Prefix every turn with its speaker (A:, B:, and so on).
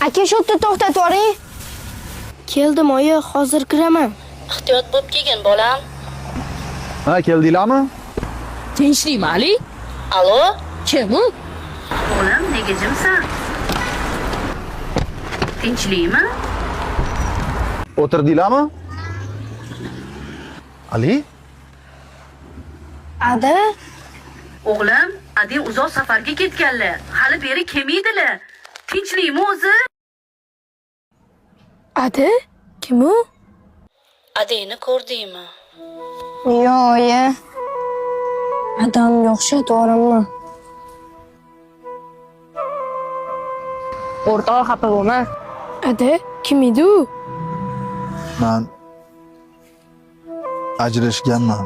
A: Aka, shu yerda to'xtatib yuboring. Keldim, oyi, hozir kiraman.
B: Ehtiyot bo'lib kelgin, bolam.
C: Ha, keldinglarmi?
D: Tinchlikmi, Ali?
B: Alo?
D: Kim u?
B: Bolam, nega jimsan? Tinchlikmi?
C: O'tirdinglarmi? Ali?
A: Ada?
B: O'g'lim, adi uzoq safarga ketganlar. Hali beri kelmaydilar. Tinchlikmi o'zi?
A: Ada? Kim u?
B: Adini ko'rdingmi?
A: Yo'q, oyi. Adamga o'xshatvorimmi?
D: O'rtoq, xafa bo'lma.
A: Ada, kim edi u?
C: Men ajrashganman.